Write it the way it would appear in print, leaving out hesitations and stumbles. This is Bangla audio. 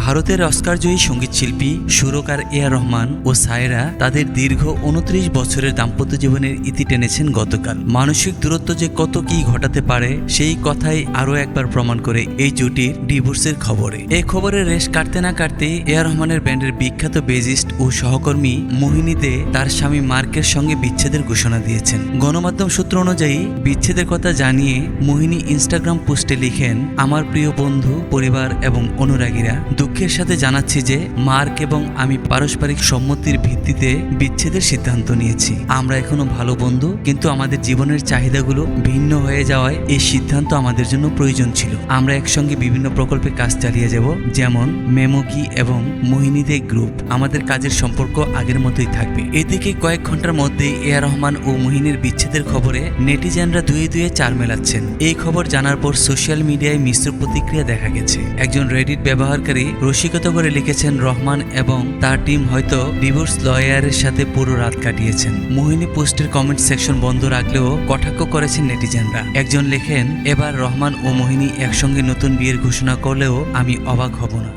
ভারতের অস্কারজয়ী সঙ্গীতশিল্পী সুরকার এ.আর রহমান ও সায়রা তাদের দীর্ঘ ২৯ বছরের দাম্পত্য জীবনের ইতি টেনেছেন গতকাল। মানসিক দূরত্ব যে কত কি ঘটাতে পারে সেই কথাই আরও একবার প্রমাণ করে এই জুটির ডিভোর্সের খবরে। এই খবরের রেশ কাটতে না কাটতে এ.আর রহমানের ব্যান্ডের বিখ্যাত বেজিস্ট ও সহকর্মী মোহিনীতে তার স্বামী মার্কের সঙ্গে বিচ্ছেদের ঘোষণা দিয়েছেন। গণমাধ্যম সূত্র অনুযায়ী বিচ্ছেদের কথা জানিয়ে মোহিনী ইনস্টাগ্রাম পোস্টে লিখেন, আমার প্রিয় বন্ধু, পরিবার এবং অনুরাগীরা, দুঃখের সাথে জানাচ্ছি যে মার্ক এবং আমি পারস্পরিক সম্মতির ভিত্তিতে বিচ্ছেদের সিদ্ধান্ত নিয়েছি। আমরা এখনো ভালো বন্ধু, কিন্তু আমাদের জীবনের চাহিদাগুলো ভিন্ন হয়ে যাওয়ায় এই সিদ্ধান্ত আমাদের জন্য প্রয়োজন ছিল। আমরা একসঙ্গে বিভিন্ন প্রকল্পে কাজ চালিয়ে যাব, যেমন মেমোকি এবং মোহিনীদে গ্রুপ। আমাদের কাজের সম্পর্ক আগের মতোই থাকবে। এদিকে কয়েক ঘন্টার মধ্যেই এ.আর রহমান ও মোহিনীর বিচ্ছেদের খবরে নেটিজেনরা দুয়ে দুয়ে চার মেলাচ্ছেন। এই খবর জানার পর সোশ্যাল মিডিয়ায় মিশ্র প্রতিক্রিয়া দেখা গেছে। একজন রেডিট ব্যবহারকারী রসিকতা করে লিখেছেন, রহমান এবং তার টিম হয়তো ডিভোর্স লয়ারের সাথে পুরো রাত কাটিয়েছেন। মোহিনী পোস্টের কমেন্ট সেকশন বন্ধ রাখলেও কটাক্ষ করেছেন নেটিজেনরা। একজন লেখেন, এবার রহমান ও মোহিনী একসঙ্গে নতুন বিয়ের ঘোষণা করলেও আমি অবাক হব না।